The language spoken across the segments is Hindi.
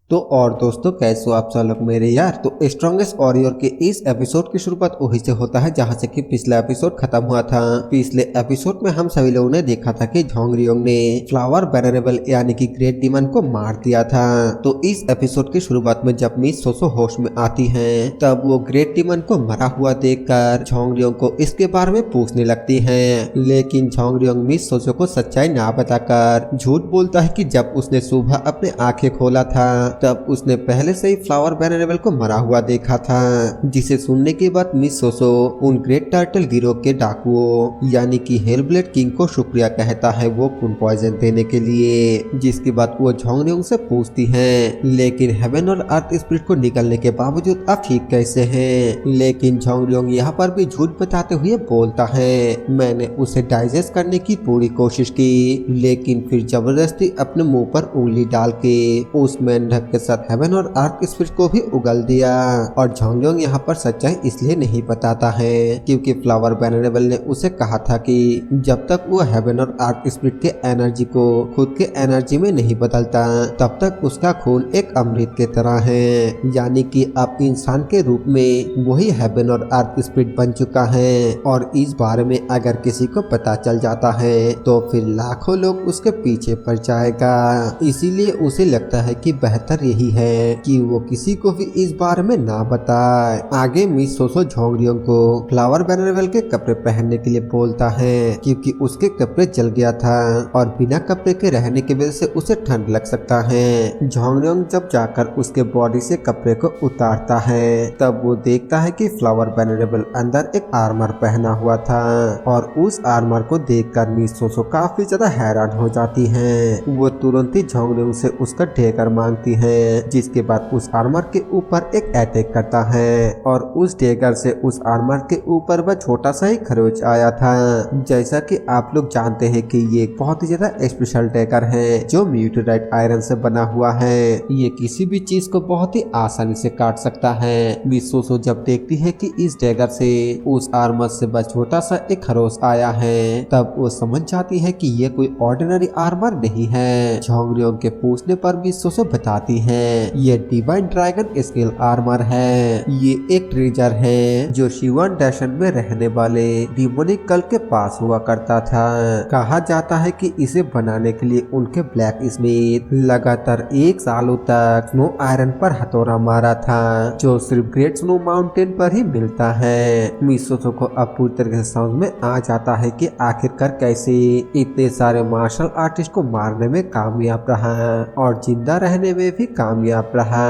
तो और दोस्तों कैसे हो आप सब लोग मेरे यार। तो स्ट्रॉन्गेस्ट वॉरियर के इस एपिसोड की शुरुआत वहीं से होता है जहां से कि पिछला एपिसोड खत्म हुआ था। पिछले एपिसोड में हम सभी लोगों ने देखा था कि झोंगरियोंग ने फ्लावर वेनरेबल यानी कि ग्रेट डीमन को मार दिया था। तो इस एपिसोड की शुरुआत में जब मिस सोसो होश में आती है तब वो ग्रेट डीमन को मरा हुआ देखकर झोंगरियोंग को इसके बारे में पूछने लगती है, लेकिन झोंगरियोंग मिस सोसो को सच्चाई ना बताकर झूठ बोलता है कि जब उसने सुबह अपने आंखें खोला था तब उसने पहले से ही फ्लावर वेनरेबल को मरा हुआ देखा था। जिसे सुनने के बाद मिस सोसो उन ग्रेट टर्टल गिरोह के डाकुओं यानी कि हेलब्लेड किंग को शुक्रिया कहता है वो फूड पॉइजन देने के लिए। जिसके बाद वो झोंगरियोंग से पूछती है लेकिन हेवन और अर्थ स्पिरिट को निकलने के बावजूद आप ठीक कैसे हैं। लेकिन झोंगरियोंग यहाँ पर भी झूठ बताते हुए बोलता है मैंने उसे डाइजेस्ट करने की पूरी कोशिश की लेकिन फिर जबरदस्ती अपने मुंह पर उंगली डाल के उस मेंढक के साथ हेवन और अर्थ स्पिरिट को भी उगल दिया। और झोंगरियोंग यहाँ पर सच्चाई इसलिए नहीं बताता है क्योंकि फ्लावर वेनरेबल ने उसे कहा था कि जब तक वो हेवन और अर्थ स्पिरिट के एनर्जी को खुद के एनर्जी में नहीं बदलता तब तक उसका खून एक अमृत के तरह है। यानी कि अब इंसान के रूप में वही हेवन और अर्थ स्पिरिट बन चुका है और इस बारे में अगर किसी को पता चल जाता है तो फिर लाखों लोग उसके पीछे पड़ जाएगा। इसीलिए उसे लगता है कि बेहतर यही है कि वो किसी को भी इस बारे में ना बताए। आगे मिस सोसो झोंगरियोंग को फ्लावर वेनरेबल के कपड़े पहनने के लिए बोलता है क्योंकि उसके कपड़े जल गया था और बिना कपड़े के रहने की वजह से उसे ठंड लग सकता है। झोंगरियोंग जब जाकर उसके बॉडी से कपड़े को उतारता है तब वो देखता है कि फ्लावर वेनरेबल अंदर एक आर्मर पहना हुआ था और उस आर्मर को देखकर मिस सोसो काफी ज्यादा हैरान हो जाती है। वो तुरंत ही झोंगरियोंग से उसका डेगर मांगती है जिसके बाद उस आर्मर के ऊपर एक अटैक करता है और उस डेगर से उस आर्मर के ऊपर वह छोटा सा ही खरोच आया था। जैसा कि आप लोग जानते हैं कि ये बहुत ही ज्यादा स्पेशल डेगर है जो म्यूटेराइट आयरन से बना हुआ है। ये किसी भी चीज को बहुत ही आसानी से काट सकता है। मिस सोसो जब देखती है कि इस डेगर से उस आर्मर से बस छोटा सा एक खरोच आया है तब वो समझ जाती है कि ये कोई ऑर्डिनरी आर्मर नहीं है। झोंगरियोंग के पूछने पर मिस सोसो बताती है ये डिवाइन ड्रैगन स्केल आर्मर है। ये एक ट्रेजर है जो शिवन डैशन में रहने वाले डिमोनिक कल के पास हुआ करता था। कहा जाता है कि इसे बनाने के लिए उनके ब्लैक स्मिथ लगातार 1 सालों तक स्नो आयरन पर हथौड़ा मारा था जो सिर्फ ग्रेट स्नो माउंटेन पर ही मिलता है। मिस सोसो को अब पूरी तरह से समझ में आ जाता है कि आखिरकार कैसे इतने सारे मार्शल आर्टिस्ट को मारने में कामयाब रहा और जिंदा रहने में भी कामयाब रहा।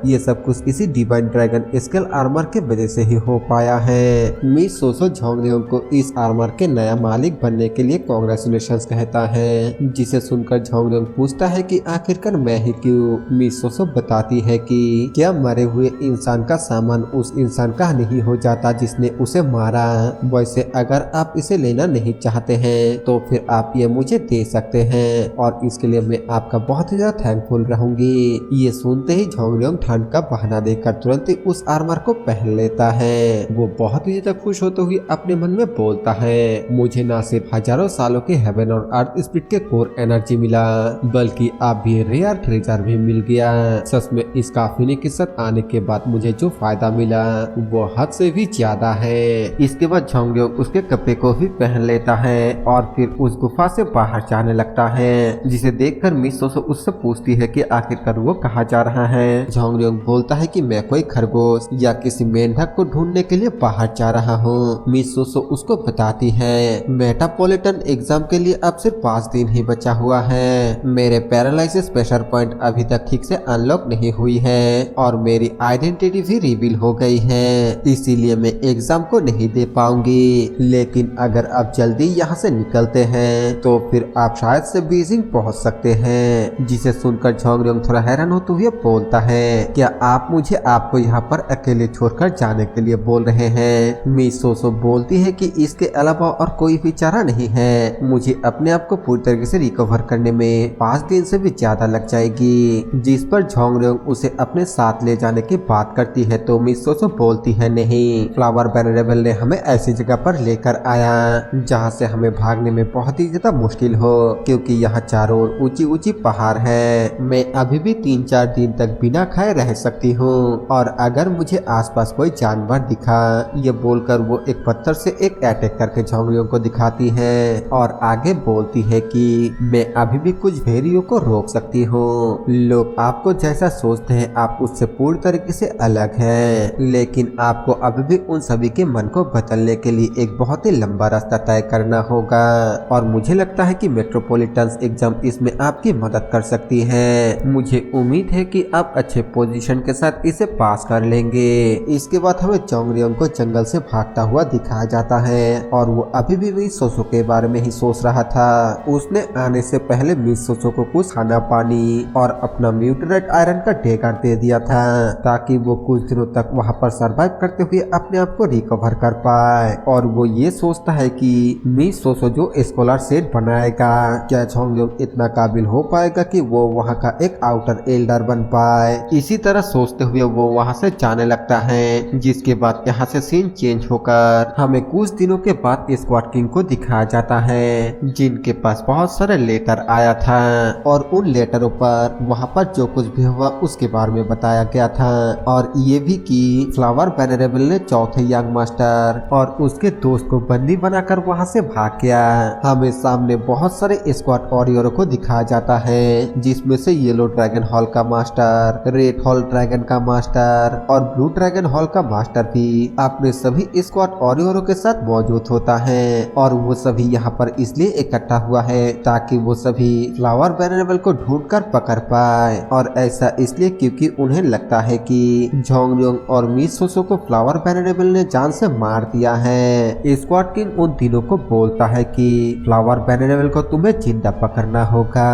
ये सब कुछ इसी डिवाइन ड्रैगन स्केल आर्मर के वजह से ही हो पाया है। मिस सोसो झोंगरियोंग को इस आर्मर के नया मालिक बनने के लिए कांग्रेचुलेशंस कहता है जिसे सुनकर झोंगरियोंग पूछता है कि आखिरकार मैं ही क्यों। मिस सोसो बताती है कि क्या मरे हुए इंसान का सामान उस इंसान का नहीं हो जाता जिसने उसे मारा। वैसे अगर आप इसे लेना नहीं चाहते हैं तो फिर आप ये मुझे दे सकते हैं और इसके लिए मैं आपका बहुत ही ज्यादा थैंकफुल रहूंगी। ये सुनते ही झोंगरियोंग ठंड का बहाना देकर तुरंत ही उस आर्मर को पहन लेता है। वो बहुत ही ज्यादा खुश होते हुए अपने मन में बोलता है मुझे ना सिर्फ हजारों सालों के हेवन और अर्थ स्पिरिट के कोर एनर्जी मिला बल्कि आप भी रेयर ट्रेजर भी मिल गया। सच में इस काफिले के साथ आने के बाद मुझे जो फायदा मिला वो हद से भी ज्यादा है। इसके बाद झोंगरियोंग उसके कपड़े को भी पहन लेता है और फिर उस गुफा से बाहर जाने लगता है जिसे देखकर मिस सोसो उससे पूछती है कि आखिरकार वो कहाँ जा रहा है। झोंगरियोंग बोलता है कि मैं कोई खरगोश या किसी मेंढक को ढूंढने के लिए बाहर जा रहा हूँ। मिस सोसो उसको बताती है मेट्रोपॉलिटन एग्जाम के लिए अब सिर्फ 5 दिन ही बचा हुआ है। मेरे पैरालाइसिस प्रेशर पॉइंट अभी तक ठीक से अनलॉक नहीं हुई है और मेरी आइडेंटिटी भी रिवील हो गई है इसीलिए मैं एग्जाम को नहीं दे पाऊंगी। लेकिन अगर आप जल्दी यहाँ से निकलते हैं तो फिर आप शायद से बीजिंग पहुँच सकते हैं। जिसे सुनकर झोंगरियोंग थोड़ा हैरान होते हुए बोलता है क्या आप मुझे आपको यहाँ पर अकेले छोड़कर जाने के लिए बोल रहे हैं। मिस सोसो बोलती है कि इसके अलावा और कोई भी चारा नहीं है। मुझे अपने आप को पूरी तरीके से रिकवर करने में 5 दिन से भी ज्यादा लग जाएगी। जिस पर झोंगरियोंग उसे अपने साथ ले जाने की बात करती है तो मिस सोसो बोलती है नहीं, फ्लावर वेनरेबल ने हमें ऐसी जगह पर लेकर आया जहाँ से हमें भागने में बहुत ही ज्यादा मुश्किल हो क्योंकि यहाँ चारों ओर ऊंची ऊंची पहाड़ है। मैं अभी भी 3-4 दिन तक बिना खाए रह सकती हूँ और अगर मुझे आसपास कोई जानवर दिखा, ये बोलकर वो एक पत्थर से एक अटैक करके झोंगरियों को दिखाती है और आगे बोलती है कि मैं अभी भी कुछ भेड़ियों को रोक सकती हूँ। लोग आपको जैसा सोचते हैं आप उससे पूरी तरीके से अलग है, लेकिन आपको अभी भी उन सभी के मन को बदलने के लिए एक बहुत ही लंबा रास्ता तय करना होगा और मुझे लगता है कि मेट्रोपॉलिटन एग्जाम इसमें आपकी मदद कर सकती है। मुझे उम्मीद है कि आप अच्छे पोजीशन के साथ इसे पास कर लेंगे। इसके बाद हमें चोंगरियोंग को जंगल से भागता हुआ दिखाया जाता है और वो अभी भी मिस सोसो के बारे में ही सोच रहा था। उसने आने से पहले मिस सोसो को कुछ खाना पानी और अपना म्यूटेटेड आयरन का डेगर दे दिया था ताकि वो कुछ दिनों तक वहाँ पर सरवाइव करते हुए अपने आप को रिकवर कर पाए। और वो ये सोचता है कि मिस सोसो जो स्कॉलर सेट बनाएगा, क्या झोंगरियोंग इतना काबिल हो पाएगा कि वो वहाँ का एक आउटर एल्डर बन पाए। इसी तरह सोचते हुए वो वहाँ से जाने लगता है, जिसके बाद यहाँ से सीन चेंज होकर हमें कुछ दिनों के बाद स्क्वाड किंग को दिखाया जाता है, जिनके पास बहुत सारे लेटर आया था और उन लेटरों पर वहाँ पर जो कुछ भी हुआ उसके बारे में बताया गया था और ये भी कि फ्लावर वेनरेबल ने चौथे यंग मास्टर और उसके दोस्त को बंदी बनाकर वहाँ से भाग गया। हमें सामने बहुत सारे स्क्वाड वॉरियरों को दिखाया जाता है, जिसमें से येलो ड्रैगन हॉल का मास्टर, रेड हॉल ड्रैगन का मास्टर और ब्लू ड्रैगन हॉल का मास्टर भी अपने सभी स्क्वाड वॉरियरों के साथ मौजूद होता है और वो सभी यहाँ पर इसलिए इकट्ठा हुआ है ताकि वो सभी फ्लावर वेनरेबल को ढूंढकर पकड़ पाए और ऐसा इसलिए क्योंकि उन्हें लगता है कि झोंगरियोंग और मिस सोसो को फ्लावर वेनरेबल ने जान से मार दिया है। स्क्वाड किंग उन तीनों को बोलता है कि फ्लावर वेनरेबल को तुम्हें जिंदा पकड़ना होगा।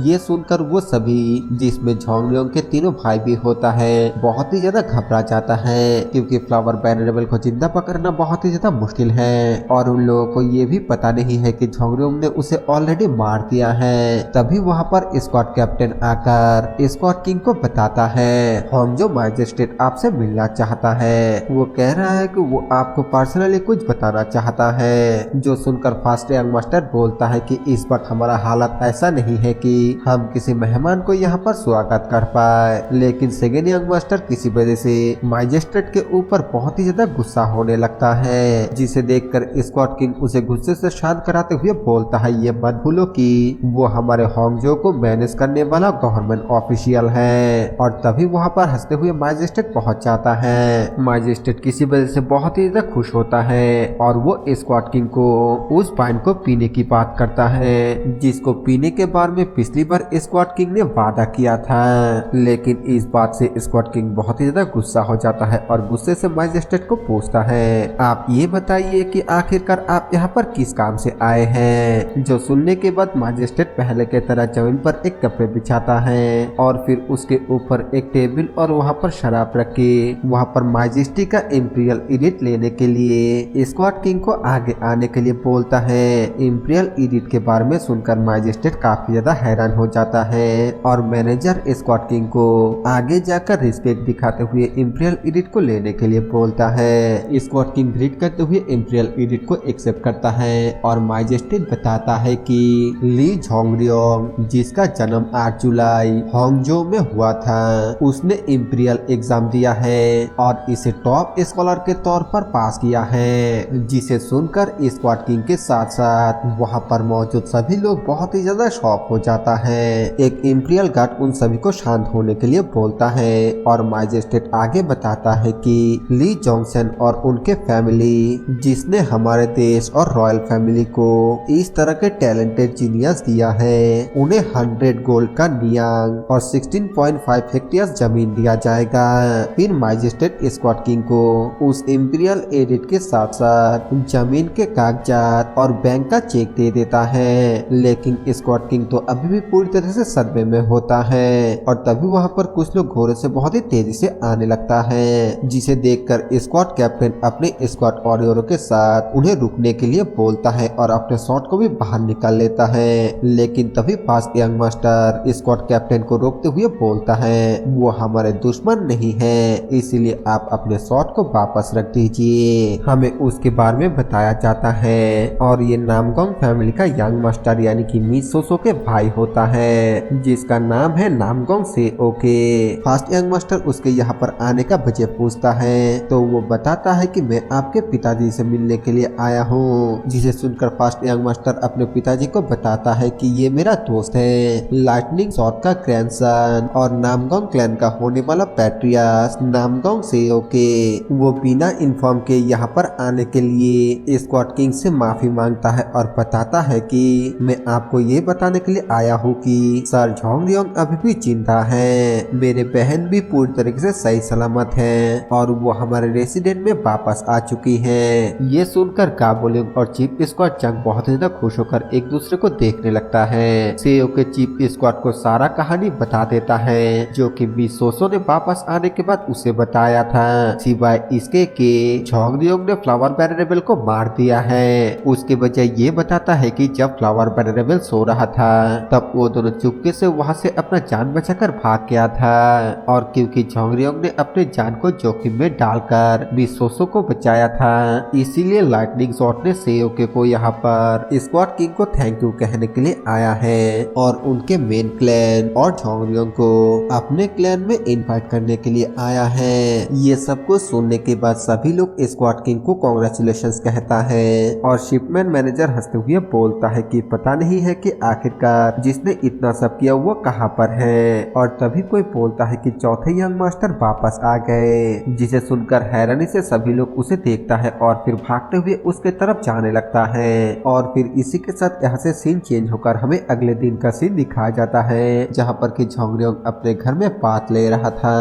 ये सुनकर वो सभी, जिसमें झोंगरियोंग के तीनों भाई भी होता है, बहुत ही ज्यादा घबरा जाता है क्योंकि फ्लावर वेनरेबल को जिंदा पकड़ना बहुत ही ज्यादा मुश्किल है और उन लोगों को ये भी पता नहीं है कि झोंगरियोंग ने उसे ऑलरेडी मार दिया है। तभी वहाँ पर स्क्वाड कैप्टन आकर स्क्वाड किंग को बताता है होंजो मैजिस्ट्रेट आपसे मिलना चाहता है। वो कह रहा है कि वो आपको पर्सनली कुछ बताना चाहता है। जो सुनकर फर्स्ट यंग मास्टर बोलता है कि इस वक्त हमारा हालत ऐसा नहीं है कि हम किसी मेहमान को यहाँ पर स्वागत कर पाए, लेकिन सेकेंड यंग मास्टर किसी वजह से मैजिस्ट्रेट के ऊपर बहुत ही ज्यादा गुस्सा होने लगता है, जिसे देखकर स्क्वाड किंग उसे गुस्से से शांत कराते हुए बोलता है ये मत भूलो कि वो हमारे होंगजो को मैनेज करने वाला गवर्नमेंट ऑफिशियल है। और तभी वहाँ पर हंसते हुए मैजिस्ट्रेट पहुँच जाता है। मैजिस्ट्रेट किसी वजह से बहुत ही ज्यादा खुश होता है और वो स्क्वाड किंग को उस वाइन को पीने की बात करता है, जिसको पीने के बारे में पिछली बार स्क्वाड किंग ने वादा किया था। लेकिन इस बात से स्क्वाड किंग बहुत ही ज्यादा गुस्सा हो जाता है और गुस्से से मैजिस्ट्रेट को पूछता है आप ये बताइए कि आखिरकार आप यहाँ पर किस काम से आए हैं। जो सुनने के बाद मैजिस्ट्रेट पहले के तरह जमीन पर एक कपड़े बिछाता है और फिर उसके ऊपर एक टेबल और वहाँ पर शराब रख के वहाँ पर मैजेस्टी का इंपीरियल एडिट लेने के लिए स्क्वाड किंग को आगे आने के लिए बोलता है। इंपीरियल एडिट के बारे में सुनकर मैजिस्ट्रेट काफी ज्यादा हैरान हो जाता है और मैनेजर स्क्वाड किंग को आगे जाकर रिस्पेक्ट दिखाते हुए इंपीरियल एडिट को लेने के लिए बोलता है। स्क्वाड किंग ग्रीट करते हुए इंपीरियल एडिट को एक्सेप्ट करता है और मैजिस्ट्रेट बताता है कि ली झोंगरियोंग, जिसका जन्म 8 जुलाई होंगजो में हुआ था, उसने इंपीरियल एग्जाम दिया है और इसे टॉप स्कॉलर के तौर पर पास किया है, जिसे सुनकर स्क्वाड किंग के साथ साथ वहाँ पर मौजूद सभी लोग बहुत ही ज्यादा शॉक हो जाता है। एक इंपीरियल गार्ड उन सभी को शांत होने के लिए बोलता है और मैजिस्ट्रेट आगे बताता है कि ली जोंगसन और उनके फैमिली, जिसने हमारे देश और रॉयल फैमिली को इस तरह के टैलेंटेड जीनियस दिया है, उन्हें 100 गोल्ड का नियांग और 16.5 हेक्टेयर जमीन दिया जाएगा। फिर मैजिस्ट्रेट स्क्वाड किंग को उस इंपीरियल एडिट के साथ साथ जमीन के कागजात और बैंक का चेक दे देता है, लेकिन स्क्वाड किंग तो अभी भी पूरी तरह से सदमे में होता है और तभी वहाँ पर कुछ लोग घोड़े से बहुत ही तेजी से आने लगता है, जिसे देखकर स्क्वाड कैप्टन अपने स्क्वाड वॉरियरों के साथ उन्हें रुकने के लिए बोलता है और अपने शॉट को भी बाहर निकाल लेता है। लेकिन तभी fast young master squad captain को रोकते हुए बोलता है वो हमारे दुश्मन नहीं है, इसीलिए आप अपने शॉट को वापस रख दीजिए। हमें उसके बारे में बताया जाता है और ये नामगोंग फैमिली का यंग मास्टर यानी कि मिस सोसो के भाई होता है, जिसका नाम है नामगोंग सेओ के। फर्स्ट यंग मास्टर उसके यहाँ पर आने का वजह पूछता है तो वो बताता है कि मैं आपके पिताजी से मिलने के लिए आया हूँ, जिसे सुनकर फर्स्ट यंग मास्टर अपने पिताजी को बताता है कि ये मेरा दोस्त है, लाइटनिंग शॉट का ग्रैंडसन और नामगोंग क्लैन का होने वाला पैट्रियस नामगोंग सेओ के। वो बिना इन्फॉर्म के यहाँ पर आने के लिए स्क्वाड किंग से माफी मांगता है और बताता है कि मैं आपको ये बताने के लिए आया हूँ कि सर झोंगरियोंग अभी भी जिंदा है, मेरे बहन भी पूरी तरीके से सही सलामत है और वो हमारे रेसिडेंट में वापस आ चुकी है। ये सुनकर गाबोलिंग और चीफ स्क्वाड चंग बहुत ज्यादा खुश होकर एक दूसरे को देखने लगता है। सेओ के चीफ स्क्वाड को सारा कहानी बता देता है जो कि मिसोसो ने वापस आने के बाद उसे बताया था, सिवाय इसके कि झोंगरियोंग ने फ्लावर बैरनेबल को मार दिया है। उसके बजाय ये बताता है कि जब फ्लावर बैरनेबल सो रहा था तब वो दोनों चुपके से वहाँ से अपना जान बचाकर भाग गया था और क्योंकि झोंगरियोंग ने अपने जान को जोखिम में डालकर मिसोसो को बचाया था, इसीलिए लाइटनिंग शॉट ने सेओके को यहाँ पर स्क्वाड किंग को थैंक यू कहने के लिए आया है और उनके मेन क्लैन और झोंगरियोंग को अपने क्लैन में इनवाइट करने के लिए आया है। ये सब कुछ सुनने के बाद सभी लोग स्क्वाड किंग को कांग्रेचुलेशंस कहता है और शिपमैन मैनेजर हंसते हुए बोलता है कि पता नहीं है कि आखिरकार जिसने इतना सब किया वो कहाँ पर है। और तभी कोई बोलता है कि चौथे यंग मास्टर वापस आ गए, जिसे सुनकर हैरानी से सभी लोग उसे देखता है और फिर भागते हुए उसके तरफ जाने लगता है। और फिर इसी के साथ यहाँ से सीन चेंज होकर हमें अगले दिन का सीन दिखाया जाता है जहाँ पर कि झोंगरियोंग अपने घर में बात ले रहा था।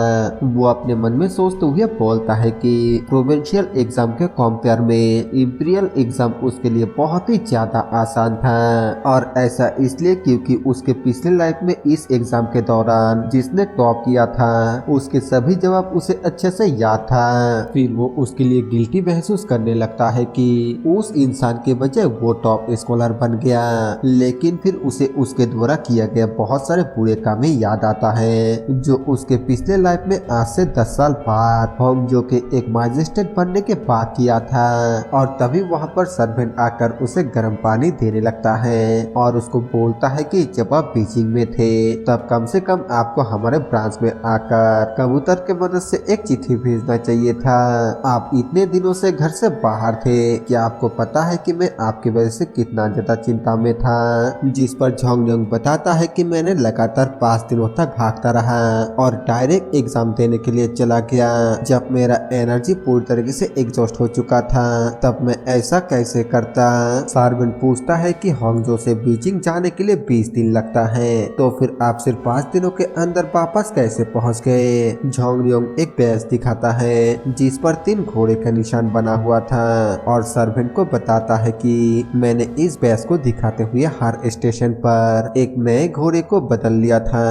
वो अपने मन में सोचते हुए बोलता है कि प्रोविंशियल एग्जाम के कंपेयर में इंपीरियल एग्जाम उसके लिए बहुत ही ज्यादा आसान था और ऐसा इसलिए क्योंकि उसके पिछले लाइफ में इस एग्जाम के दौरान जिसने टॉप किया था उसके सभी जवाब उसे अच्छे से याद था। फिर वो उसके लिए गिल्टी महसूस करने लगता है कि उस इंसान के बजाय वो टॉप स्कॉलर बन गया, लेकिन फिर उसे उसके द्वारा किया गया बहुत सारे बुरे काम ही याद आता है जो उसके पिछले लाइफ में आज से 10 साल बाद होम जो के एक मैजिस्ट्रेट बनने के बाद किया था। और तभी वहाँ पर सर्वेंट आकर उसे गर्म पानी देने लगता है और उसको बोलता है कि जब आप बीजिंग में थे तब कम से कम आपको हमारे ब्रांच में आकर कबूतर के मदद से एक चिट्ठी भेजना चाहिए था। आप इतने दिनों से घर से बाहर थे, क्या आपको पता है कि मैं आपकी वजह से कितना ज्यादा चिंता में था। जिस पर झोंगरियोंग बताता है कि मैंने लगातार 5 दिनों तक भागता रहा और डायरेक्ट एग्जाम देने के लिए चला गया। जब मेरा एनर्जी पूरी तरीके से एग्जॉस्ट हो चुका था तब मैं ऐसा कैसे करता। सार्वेंट पूछता है कि होंगजो से बीजिंग जाने के लिए 20 दिन लगता है, तो फिर आप सिर्फ 5 दिनों के अंदर वापस कैसे पहुंच गए। झोंगरियोंग एक बैज दिखाता है जिस पर 3 घोड़े का निशान बना हुआ था और सर्वेंट को बताता है कि मैंने इस बैज को दिखाते हुए हर स्टेशन पर एक नए घोड़े को बदल लिया था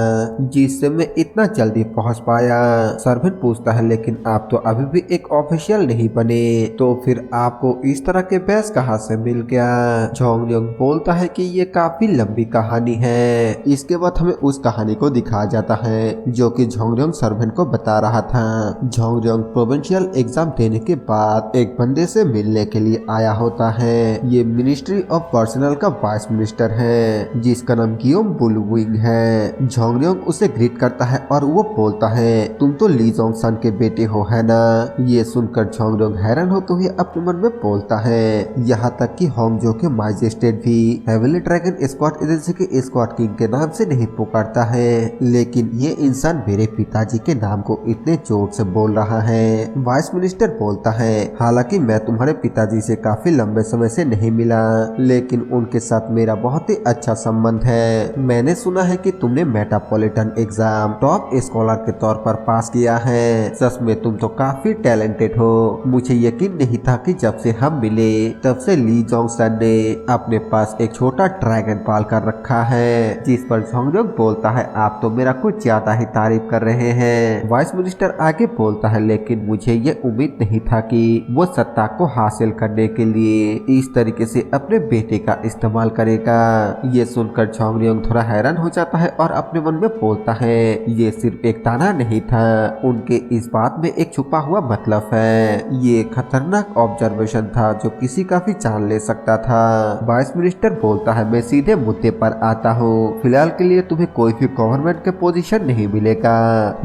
जिससे मैं इतना जल्दी पहुंच पाया। सर्वेंट पूछता है लेकिन आप तो अभी भी एक ऑफिशियल नहीं बने, तो फिर आपको इस तरह के बैज कहाँ से मिल गया। झोंगरियोंग बोलता है कि ये काफी लंबी कहानी है। इसके बाद हमें उस कहानी को दिखाया जाता है जो कि झोंगरियोंग सर्वेंट को बता रहा था। झोंगरियोंग प्रोविंशियल एग्जाम देने के बाद एक बंदे से मिलने के लिए आया होता है। ये मिनिस्ट्री ऑफ पर्सनल का वाइस मिनिस्टर है जिसका नाम गियोम बुलविंग है। झोंगरियोंग उसे ग्रीट करता है और वो बोलता है तुम तो ली जोंगसन के बेटे हो है ना। ये सुनकर झोंगरियोंग हैरान होते हुए अपने मन में बोलता है यहाँ तक कि होंगजो के मैजिस्ट्रेट भी हेवनली ड्रैगन स्क्वाड एजेंसी के स्क्वाड किंग के नाम से नहीं पुकारता है, लेकिन ये इंसान मेरे पिताजी के नाम को इतने जोर से बोल रहा है। वाइस मिनिस्टर बोलता है हालांकि मैं तुम्हारे पिताजी से काफी लंबे समय से नहीं मिला, लेकिन उनके साथ मेरा बहुत ही अच्छा संबंध है। मैंने सुना है कि तुमने मेट्रोपॉलिटन एग्जाम टॉप स्कॉलर के तौर पर पास किया है। सच में तुम तो काफी टैलेंटेड हो। मुझे यकीन नहीं था कि जब से हम मिले तब से ली जोंगसन ने अपने पास एक छोटा ड्रैगन पाल कर रखा है। जिस पर झोंगरियोंग बोलता है आप तो मेरा कुछ ज्यादा ही तारीफ कर रहे हैं। वाइस मिनिस्टर आगे बोलता है लेकिन मुझे ये उम्मीद नहीं था कि वो सत्ता को हासिल करने के लिए इस तरीके से अपने बेटे का इस्तेमाल करेगा। ये सुनकर झोंगरियोंग थोड़ा हैरान हो जाता है और अपने मन में बोलता है ये सिर्फ एक ताना नहीं था, उनके इस बात में एक छुपा हुआ मतलब है। ये खतरनाक ऑब्जर्वेशन था जो किसी का भी जान ले सकता था। वाइस मिनिस्टर बोलता है मैं सीधे मुद्दे पर आता हूँ, फिलहाल के लिए तुम्हें कोई भी गवर्नमेंट के पोजीशन नहीं मिलेगा।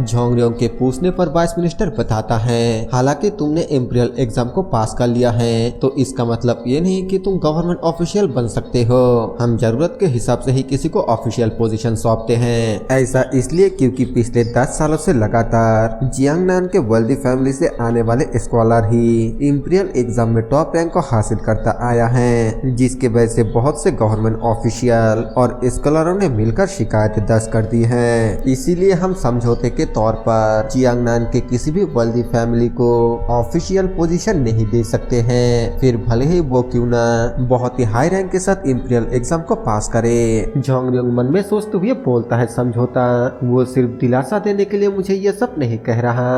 झोंगरियोंग के पूछने पर वाइस मिनिस्टर बताता है, हालांकि तुमने इंपीरियल एग्जाम को पास कर लिया है तो इसका मतलब ये नहीं कि तुम गवर्नमेंट ऑफिशियल बन सकते हो। हम जरूरत के हिसाब से ही किसी को ऑफिशियल पोजीशन सौंपते हैं। ऐसा इसलिए क्योंकि पिछले 10 सालों से लगातार जियांगनान के वेल्दी फैमिली से आने वाले स्कॉलर ही इंपीरियल एग्जाम में टॉप रैंक को हासिल करता आया है, जिसके वजह से बहुत से गवर्नमेंट ऑफिशियल और स्कॉलरों ने मिलकर शिकायत दर्ज कर दी है। इसीलिए हम समझौते के तौर पर जियांगनान के किसी भी वेल्दी फैमिली को ऑफिशियल पोजीशन नहीं दे सकते हैं, फिर भले ही वो क्यों ना बहुत ही हाई रैंक के साथ इंपीरियल एग्जाम को पास करे। झोंगरियोंग मन में सोचते हुए बोलता है, समझौता वो सिर्फ दिलासा देने के लिए मुझे ये सब नहीं कह रहा,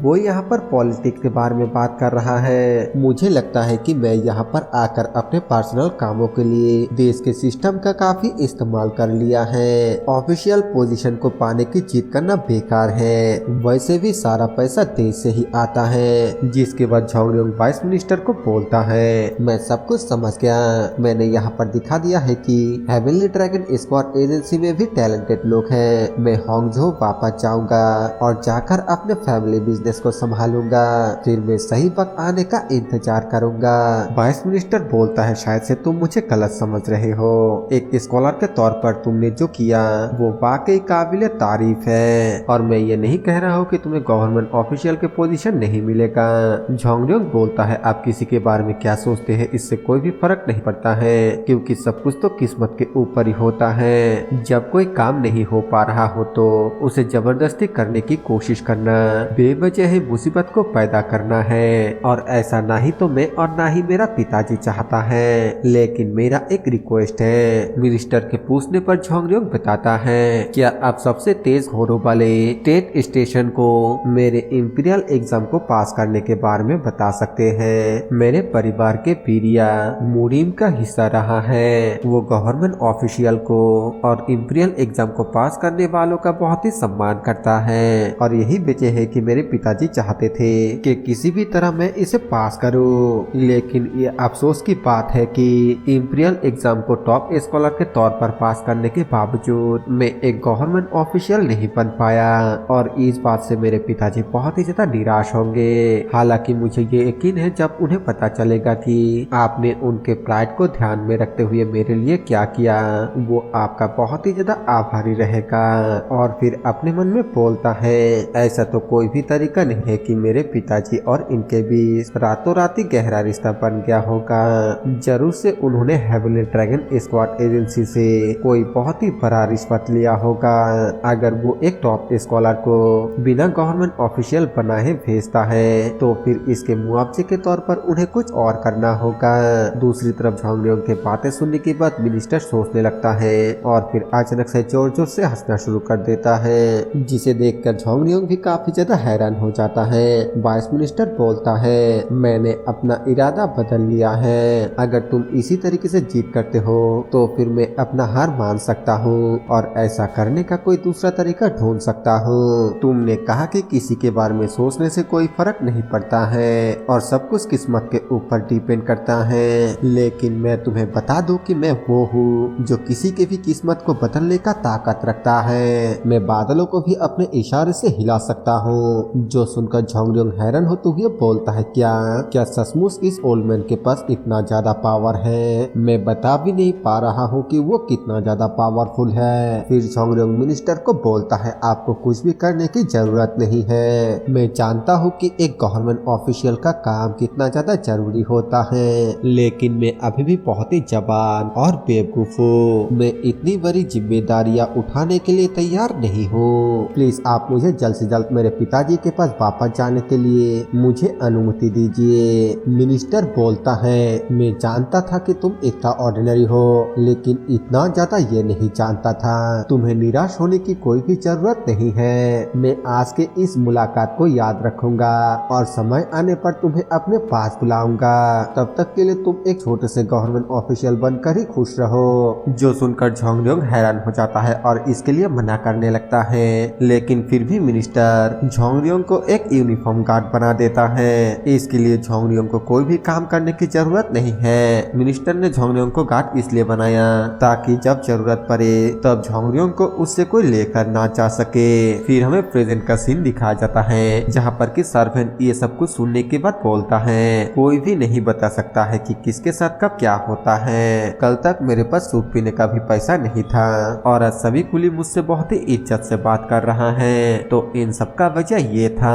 वो यहाँ पर पॉलिटिक्स के बारे में बात कर रहा है। मुझे लगता है कि मैं यहाँ पर आकर अपने पर्सनल कामों के लिए देश के सिस्टम का काफी इस्तेमाल कर लिया है। ऑफिशियल पोजीशन को पाने की जिद करना बेकार है, वैसे भी सारा पैसा देश से ही आता है। जिसके बाद झोंगरियोंग वाइस मिनिस्टर को बोलता है, मैं सब कुछ समझ गया, मैंने यहाँ पर दिखा दिया है कि हेवनली ड्रैगन स्क्वाड एजेंसी में भी टैलेंटेड लोग हैं। मैं होंगझो वापस जाऊंगा और जाकर अपने फैमिली बिजनेस को संभालूंगा, फिर मैं सही वक्त आने का इंतजार करूंगा। वाइस मिनिस्टर बोलता है, शायद से तुम मुझे गलत समझ रहे हो, एक स्कॉलर के तौर पर तुमने जो किया वो वाकई काबिल तारीफ है और मैं ये नहीं कह रहा हूँ कि तुम्हें गवर्नमेंट ऑफिशियल के पोजीशन नहीं मिलेगा। झोंगरियोंग बोलता है, आप किसी के बारे में क्या सोचते हैं इससे कोई भी फर्क नहीं पड़ता है, क्योंकि सब कुछ तो किस्मत के ऊपर ही होता है। जब कोई काम नहीं हो पा रहा हो तो उसे जबरदस्ती करने की कोशिश करना बेवजह ही मुसीबत को पैदा करना है, और ऐसा ना ही तो मैं और ना ही मेरा पिताजी चाहता है। लेकिन मेरा एक रिक्वेस्ट है। मिनिस्टर के पूछने पर झोंगरियोंग बताता है, क्या आप सबसे तेज घोड़ों वाले टेट स्टेशन को मेरे इंपीरियल एग्जाम को पास करने के बारे में बता सकते हैं? मेरे परिवार के पीरिया मुरीम का हिस्सा रहा है, वो गवर्नमेंट ऑफिशियल को और इंपीरियल एग्जाम को पास करने वालों का बहुत ही सम्मान करता है, और यही वजह है कि मेरे पिताजी चाहते थे कि किसी भी तरह मैं इसे पास करूं। लेकिन ये अफसोस की बात है कि इंपीरियल एग्जाम को टॉप स्कॉलर के तौर पर पास करने के बावजूद मैं एक गवर्नमेंट ऑफिशियल नहीं बन पाया, और इस बात से मेरे पिताजी बहुत ही ज्यादा निराश होंगे। हालांकि मुझे ये यकीन है जब उन्हें पता चलेगा कि आपने उनके प्राइड को ध्यान में रखते हुए मेरे लिए क्या किया, वो आपका बहुत ही ज्यादा आभारी रहेगा। और फिर अपने मन में बोलता है, ऐसा तो कोई भी तरीका नहीं है कि मेरे पिताजी और इनके बीच रातों रात ही गहरा रिश्ता बन गया होगा। जरूर से उन्होंने हेवनली ड्रैगन स्क्वाड एजेंसी से कोई बहुत ही बड़ा रिश्वत लिया होगा, अगर वो एक टॉप स्कॉलर को बिना गवर्नमेंट ऑफिशियल बनाए भेजता है तो फिर इसके मुआवजे के तौर पर उन्हें कुछ और करना होगा। दूसरी तरफ झोंगरियोंग के बातें सुनने के बाद मिनिस्टर सोचने लगता है और फिर अचानक से जोर जोर से हंसना शुरू कर देता है, जिसे देखकर झोंगरियोंग भी काफी ज्यादा हैरान हो जाता है। वाइस मिनिस्टर बोलता है, मैंने अपना इरादा बदल लिया है, अगर तुम इसी तरीके से जीत करते हो तो फिर मैं अपना हार मान सकता हूँ और ऐसा करने का कोई दूसरा तरीका ढूंढ सकता हूँ। तुमने कहा कि किसी के बारे में सोचने से कोई फर्क नहीं पड़ता है और सब कुछ किस्मत के ऊपर डिपेंड करता है, लेकिन मैं तुम्हें बता दूं कि मैं वो हूँ जो किसी के भी किस्मत को बदलने का ताकत रखता है। मैं बादलों को भी अपने इशारे से हिला सकता हूँ। जो सुनकर झोंगरियोंग हैरान होते हुए बोलता है, क्या सचमुच इस ओल्ड मैन के पास इतना ज्यादा पावर है? मैं बता भी नहीं पा रहा हूँ कि वो कितना ज्यादा पावरफुल है। फिर झोंगरियोंग मिनिस्टर को बोलता है, आपको कुछ भी करने की जरूरत नहीं है, मैं जानता हूँ कि एक गवर्नमेंट ऑफिशियल का काम कितना ज्यादा जरूरी होता है, लेकिन मैं अभी भी बहुत ही जवान और बेवकूफ हूँ। मैं इतनी बड़ी जिम्मेदारियाँ उठाने के लिए तैयार नहीं हूँ। प्लीज आप मुझे जल्द से जल्द मेरे पिताजी के पास वापस जाने के लिए मुझे अनुमति दीजिए। मिनिस्टर बोलता है, मैं जानता था कि तुम एक्स्ट्रा ऑर्डिनरी हो, लेकिन इतना ज्यादा ये नहीं जानता था। तुम्हें निराश होने की कोई भी जरूरत नहीं है। मैं आज के इस मुलाकात को याद रखूंगा और समय आने पर तुम्हें अपने पास बुलाऊंगा। तब तक के लिए तुम एक छोटे से गवर्नमेंट ऑफिशियल बनकर ही खुश रहो। जो सुनकर झोंगरियोंग हैरान हो जाता है और इसके लिए मना करने लगता है, लेकिन फिर भी मिनिस्टर झोंगरियोंग को एक यूनिफॉर्म गार्ड बना देता है। इसके लिए झोंगरियोंग को कोई भी काम करने की जरूरत नहीं है। मिनिस्टर ने झोंगरियोंग को गार्ड इसलिए बनाया ताकि जब जरूरत पड़े तब झोंगरियोंग झोंगरियोंग को उससे कोई लेकर ना जा सके। फिर हमें प्रेजेंट का सीन दिखाया जाता है जहाँ पर कि सर्वेंट ये सब कुछ सुनने के बाद बोलता है, कोई भी नहीं बता सकता है कि किसके साथ कब क्या होता है। कल तक मेरे पास सूप पीने का भी पैसा नहीं था और आज सभी कुली मुझसे बहुत ही इज्जत से बात कर रहा है, तो इन सब का वजह ये था।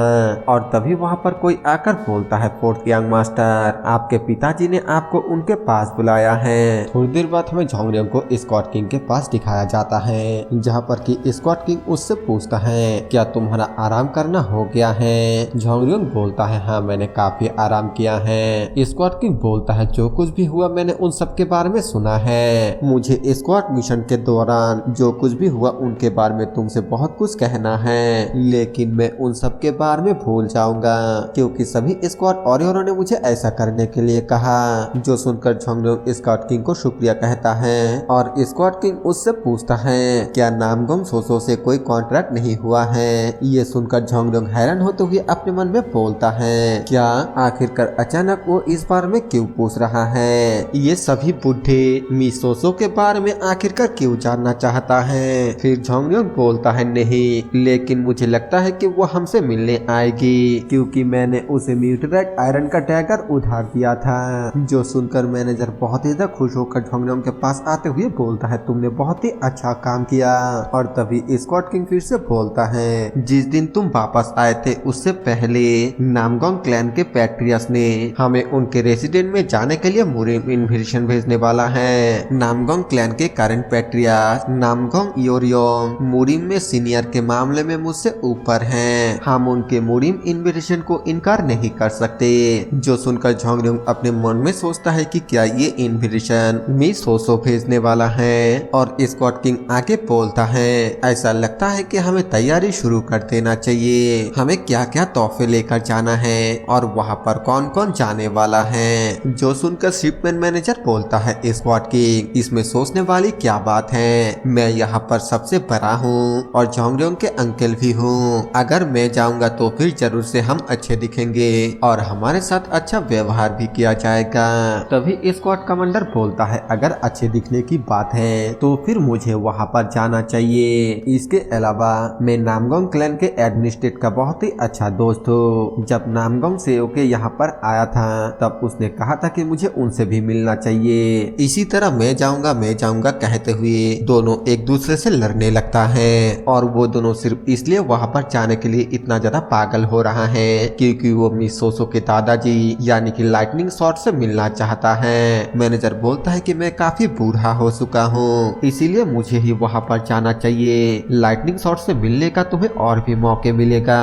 और तभी वहाँ पर कोई आकर बोलता है, फोर्थ यंग मास्टर, आपके पिताजी ने आपको उनके पास बुलाया है। थोड़ी देर बाद हमें झोंगरियोंग को स्कॉट किंग के पास दिखाया जाता है जहाँ पर कि स्कॉट किंग उससे पूछता है, क्या तुम्हारा आराम करना हो गया है? झोंगरियोंग बोलता है, हाँ मैंने काफी आराम किया है। स्कॉट किंग बोलता है, जो कुछ भी हुआ मैंने उन सब के बारे में सुना है। मुझे स्क्वाड मिशन के दौरान जो कुछ भी हुआ उनके बारे में तुमसे बहुत कुछ कहना है, लेकिन मैं उन सब के बारे में भूल जाऊंगा क्योंकि सभी स्क्वाड वॉरियरों ने मुझे ऐसा करने के लिए कहा। जो सुनकर झोंगरियोंग स्क्वाड किंग को शुक्रिया कहता है और स्क्वाड किंग उससे पूछता है, क्या नामगोंग सोसो से कोई कॉन्ट्रैक्ट नहीं हुआ है? ये सुनकर झोंगरियोंग हैरान होते हुए अपने मन में बोलता है, क्या आखिरकार अचानक वो इस बारे में क्यों पूछ रहा है? ये सभी बुढ़े मिसोसो के बारे में आखिरकार क्यों जानना चाहता है? फिर झोंगरियोंग बोलता है, नहीं, लेकिन मुझे लगता है कि वो हमसे मिलने आएगी क्योंकि मैंने उसे म्यूटेटेड आयरन का डैगर उधार दिया था। जो सुनकर मैनेजर बहुत ही ज्यादा खुश होकर झोंगरियोंग के पास आते हुए बोलता है, तुमने बहुत ही अच्छा काम किया। और तभी स्कॉट किंग फिर से बोलता है, जिस दिन तुम वापस आए थे उससे पहले नामगोंग क्लैन के पैट्रियस ने हमें उनके रेसिडेंट में जाने के लिए मुरिम इन्विटेशन भेजने वाला है। नामगोंग क्लैन के करंट पैट्रियस नामगोंग योरियोंग मुरिम में सीनियर के मामले में मुझसे ऊपर हैं। हम उनके मुरिम इन्विटेशन को इनकार नहीं कर सकते। जो सुनकर झोंगरियोंग अपने मन में सोचता है कि क्या ये इन्विटेशन मिस सोसो भेजने वाला है। और स्कॉट किंग आगे बोलता है, ऐसा लगता है कि हमें तैयारी शुरू कर देना चाहिए। हमें क्या क्या तोहफे लेकर जाना है और वहाँ पर कौन कौन जाने वाला है। जो सुनकर शिपमैन मैनेजर बोलता है, स्क्वाड किंग, इसमें सोचने वाली क्या बात है? मैं यहाँ पर सबसे बड़ा हूँ और झोंगरियोंग के अंकल भी हूँ। अगर मैं जाऊंगा तो फिर जरूर से हम अच्छे दिखेंगे और हमारे साथ अच्छा व्यवहार भी किया जाएगा। तभी स्क्वाड कमांडर बोलता है, अगर अच्छे दिखने की बात है तो फिर मुझे वहाँ पर जाना चाहिए। इसके अलावा मैं नामगोंग क्लैन के एडमिनिस्ट्रेट का बहुत ही अच्छा दोस्त हूँ। जब नामगोंग सेओके यहाँ पर आया था तब उसने कहा था कि मुझे उनसे भी मिलना चाहिए। इसी तरह मैं जाऊंगा कहते हुए दोनों एक दूसरे से लड़ने लगता है और वो दोनों सिर्फ इसलिए वहाँ पर जाने के लिए इतना ज्यादा पागल हो रहा है क्योंकि वो मिस सोसो के दादाजी यानी कि लाइटनिंग शॉट से मिलना चाहता है। मैनेजर बोलता है कि मैं काफी बूढ़ा हो चुका हूँ, इसीलिए मुझे ही वहाँ पर जाना चाहिए। लाइटनिंग शॉट से मिलने का तुम्हें और भी मौके मिलेगा।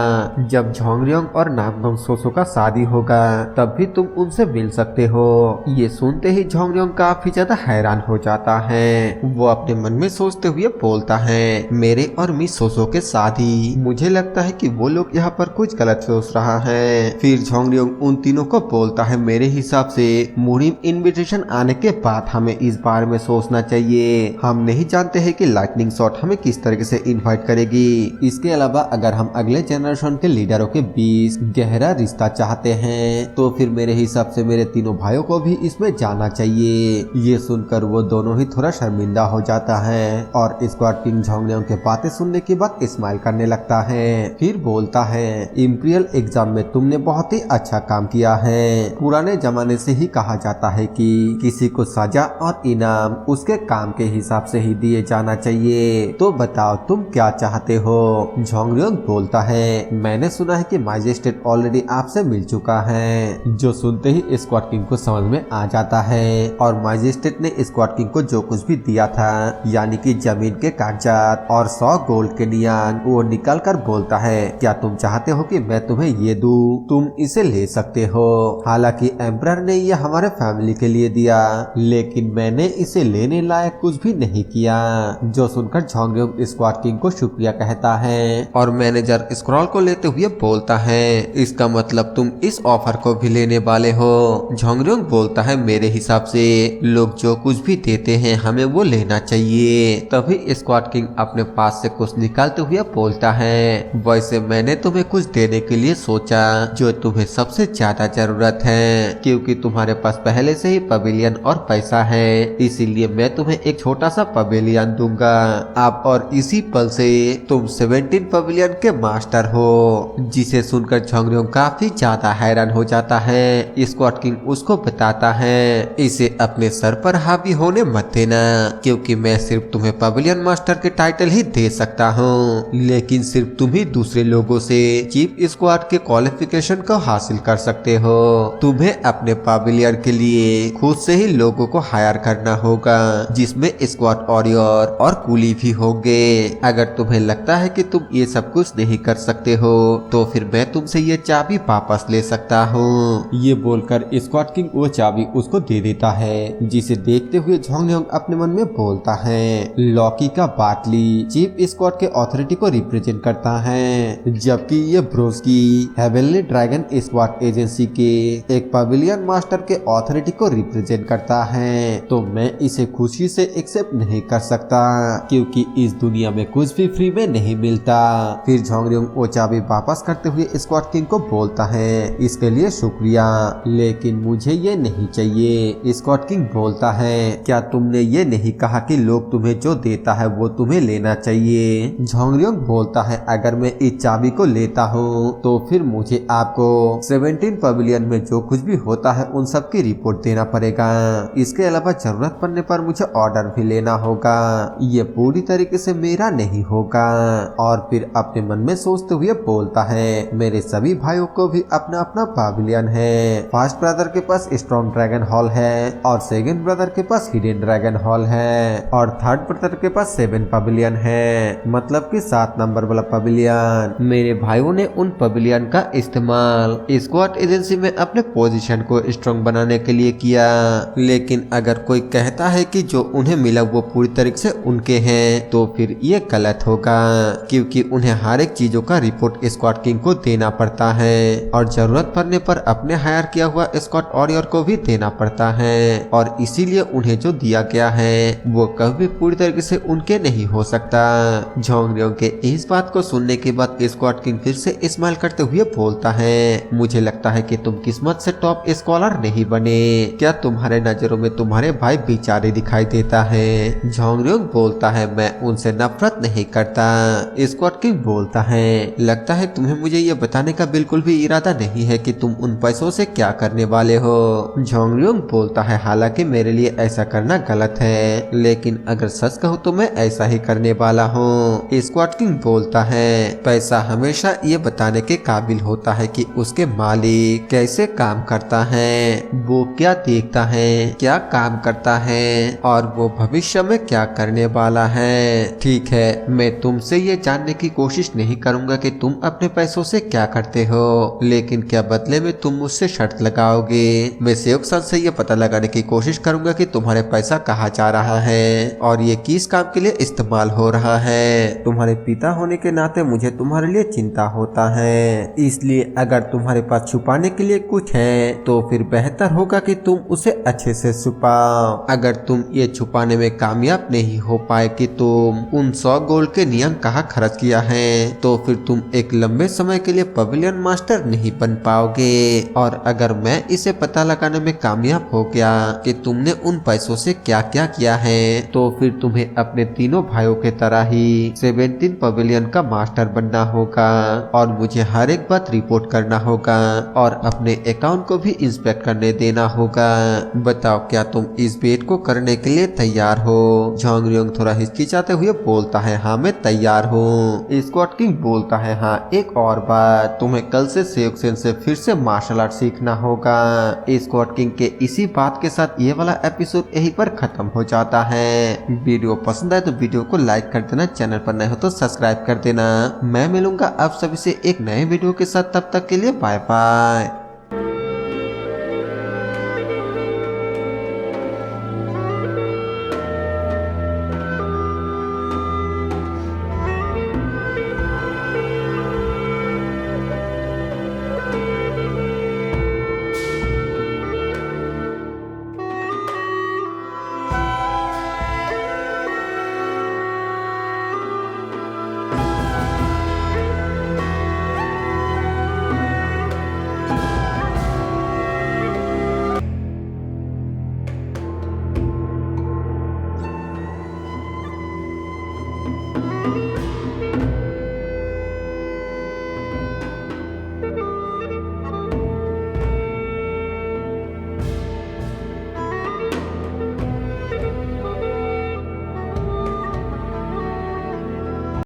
जब झोंगरियोंग और नामगोंग सोसो का शादी होगा तब भी तुम उनसे मिल सकते हो। ये सुनते ही झोंगरियोंग काफी ज्यादा हैरान हो जाता है। वो अपने मन में सोचते हुए बोलता है, मेरे और मिस सोसो के शादी, मुझे लगता है कि वो लोग यहाँ पर कुछ गलत सोच रहा है। फिर झोंगरियोंग उन तीनों को बोलता है, मेरे हिसाब से मुरिम इन्विटेशन आने के बाद हमें इस बारे में सोचना चाहिए। हम नहीं जानते हैं कि लाइटनिंग शॉट हमें किस तरीके से इनवाइट करेगी। इसके अलावा अगर हम अगले जनरेशन के लीडरों के बीच गहरा रिश्ता चाहते हैं तो फिर मेरे हिसाब से मेरे तीनों भाइयों को भी इसमें जाना चाहिए। ये सुनकर वो दोनों ही थोड़ा शर्मिंदा हो जाता है और स्क्वाड किंग झोंगरियोंग के बातें सुनने के बाद स्माइल करने लगता है। फिर बोलता है, इंपीरियल एग्जाम में तुमने बहुत ही अच्छा काम किया है। पुराने जमाने से ही कहा जाता है कि किसी को सजा और इनाम उसके काम के हिसाब से ही दिए जाना चाहिए। तो बताओ तुम क्या चाहते हो? झोंगरियोंग बोलता है, मैंने सुना है कि मैजिस्ट्रेट ऑलरेडी आपसे मिल चुका है। जो सुनते ही स्क्वाड किंग को समझ में आ जाता है और मैजिस्ट्रेट ने स्क्वाड किंग को जो कुछ भी दिया था यानी कि जमीन के कागजात और 100 गोल्ड के नियान, वो निकल कर बोलता है, क्या तुम चाहते हो कि मैं तुम्हें ये दूं? तुम इसे ले सकते हो। हालांकि एम्परर ने ये हमारे फैमिली के लिए दिया लेकिन मैंने इसे लेने लायक कुछ भी नहीं किया। जो सुनकर झोंगरियोंग स्क्वाड किंग को शुक्रिया कहता है और मैनेजर स्क्रॉल को लेते हुए बोलता है, इसका मतलब तुम इस ऑफर को भी लेने वाले हो? झोंगरियोंग बोलता है, मेरे हिसाब से लोग जो कुछ भी देते हैं हमें वो लेना चाहिए। तभी स्क्वाड किंग अपने पास से कुछ निकालते हुए बोलता है, वैसे मैंने तुम्हें कुछ देने के लिए सोचा जो तुम्हें सबसे ज्यादा जरूरत है क्योंकि तुम्हारे पास पहले से ही पवेलियन और पैसा है, इसीलिए मैं तुम्हें एक छोटा सा पवेलियन दूंगा होगा अब, और इसी पल से तुम 17 पवेलियन के मास्टर हो। जिसे सुनकर झोंगरियोंग काफी ज्यादा हैरान हो जाता है। स्क्वाड किंग उसको बताता है, इसे अपने सर पर हावी होने मत देना, क्योंकि मैं सिर्फ तुम्हें पवेलियन मास्टर के टाइटल ही दे सकता हूँ, लेकिन सिर्फ तुम ही दूसरे लोगों से चीफ स्क्वाड के क्वालिफिकेशन को हासिल कर सकते हो। तुम्हें अपने पवेलियन के लिए खुद से ही लोगों को हायर करना होगा, जिसमें स्क्वाड वॉरियर और कूली भी होंगे। अगर तुम्हें लगता है कि तुम ये सब कुछ नहीं कर सकते हो, तो फिर मैं तुमसे ये चाबी वापस ले सकता हूँ। ये बोलकर स्क्वाड किंग वो चाबी उसको दे देता है, जिसे देखते हुए झोंगरियोंग अपने मन में बोलता है, लॉकी का बाटली चीफ स्क्वाड के अथॉरिटी को रिप्रेजेंट करता है, जबकि ये ब्रोस्की हेवनली ड्रैगन स्क्वाड एजेंसी के एक पवेलियन मास्टर के अथॉरिटी को रिप्रेजेंट करता है। तो मैं इसे खुशी से एक्सेप्ट नहीं कर सकता, क्योंकि इस दुनिया में कुछ भी फ्री में नहीं मिलता। फिर झोंगरियोंग वो चाबी वापस करते हुए स्क्वाड किंग को बोलता है, इसके लिए शुक्रिया, लेकिन मुझे ये नहीं चाहिए। स्क्वाड किंग बोलता है, क्या तुमने ये नहीं कहा कि लोग तुम्हें जो देता है वो तुम्हें लेना चाहिए? झोंगरियोंग बोलता है, अगर मैं इस चाबी को लेता हूँ तो फिर मुझे आपको 17 पवेलियन में जो कुछ भी होता है उन सब की रिपोर्ट देना पड़ेगा। इसके अलावा जरूरत पड़ने पर मुझे ऑर्डर भी लेना होगा, ये पूरी तरीके से मेरा नहीं होगा। और फिर अपने मन में सोचते हुए बोलता है, मेरे सभी भाइयों को भी अपना अपना पवेलियन है। फर्स्ट ब्रदर के पास स्ट्रॉन्ग ड्रैगन हॉल है, और सेकंड ब्रदर के पास हिडन ड्रैगन हॉल है, और थर्ड ब्रदर के पास 7 पवेलियन है, मतलब कि 7 नंबर वाला पवेलियन। मेरे भाइयों ने उन पवेलियन का इस्तेमाल स्क्वाड एजेंसी में अपने पोजीशन को स्ट्रॉन्ग बनाने के लिए किया। लेकिन अगर कोई कहता है कि जो उन्हें मिला वो पूरी तरीके से उनके हैं, तो फिर ये गलत होगा, क्योंकि उन्हें हर एक चीजों का रिपोर्ट स्क्वाड किंग को देना पड़ता है, और जरूरत पड़ने पर अपने हायर किया हुआ स्क्वाड वॉरियर को भी देना पड़ता है, और इसीलिए उन्हें जो दिया गया है वो कभी पूरी तरीके से उनके नहीं हो सकता। झोंगरियोंग के इस बात को सुनने के बाद स्क्वाड किंग फिर से स्माइल करते हुए बोलता है, मुझे लगता है कि तुम किस्मत से टॉप स्कॉलर नहीं बने। क्या तुम्हारे नजरों में तुम्हारे भाई बेचारे दिखाई देता है? झोंगरियोंग बोलता है, मैं उनसे नफरत नहीं करता। स्क्वाड किंग बोलता है, लगता है तुम्हें मुझे ये बताने का बिल्कुल भी इरादा नहीं है कि तुम उन पैसों से क्या करने वाले हो। झोंगरियोंग बोलता है, हालांकि मेरे लिए ऐसा करना गलत है, लेकिन अगर सच कहूँ तो मैं ऐसा ही करने वाला हूँ। स्क्वाड किंग बोलता है, पैसा हमेशा ये बताने के काबिल होता है कि उसके मालिक कैसे काम करता है, वो क्या देखता है, क्या काम करता है, और वो भविष्य में क्या करने वाला है। ठीक है, मैं तुमसे ये जानने की कोशिश नहीं करूंगा कि तुम अपने पैसों से क्या करते हो, लेकिन क्या बदले में तुम मुझसे शर्त लगाओगे? मैं सेवक से ये पता लगाने की कोशिश करूंगा कि तुम्हारे पैसा कहाँ जा रहा है, और ये किस काम के लिए इस्तेमाल हो रहा है। तुम्हारे पिता होने के नाते मुझे तुम्हारे लिए चिंता होता है, इसलिए अगर तुम्हारे पास छुपाने के लिए कुछ है तो फिर बेहतर होगा कि तुम उसे अच्छे से छुपाओ। अगर तुम ये छुपाने में कामयाब नहीं हो पाए कि तुम उन 100 गोल्ड के नियम कहाँ खर्च किया है, तो फिर तुम एक लंबे समय के लिए पवेलियन मास्टर नहीं बन पाओगे। और अगर मैं इसे पता लगाने में कामयाब हो गया कि तुमने उन पैसों से क्या क्या किया है, तो फिर तुम्हें अपने तीनों भाइयों के तरह ही 17 पवेलियन का मास्टर बनना होगा, और मुझे हर एक बात रिपोर्ट करना होगा, और अपने अकाउंट को भी इंस्पेक्ट करने देना होगा। बताओ, क्या तुम इस बेट को करने के लिए तैयार हो? झोंगरियोंग थोड़ा हिचकिचाते हुए बोलता है, हाँ मैं तैयार हूँ। स्क्वाड किंग बोलता है, हाँ एक और बात, तुम्हें कल से सेयोक्सेन से फिर से मार्शल आर्ट सीखना होगा। स्क्वाड किंग के इसी बात के साथ ये वाला एपिसोड यहीं पर खत्म हो जाता है। वीडियो पसंद आए तो वीडियो को लाइक कर देना, चैनल पर नए हो तो सब्सक्राइब कर देना। मैं मिलूंगा आप सभी से एक नए वीडियो के साथ, तब तक के लिए बाय बाय।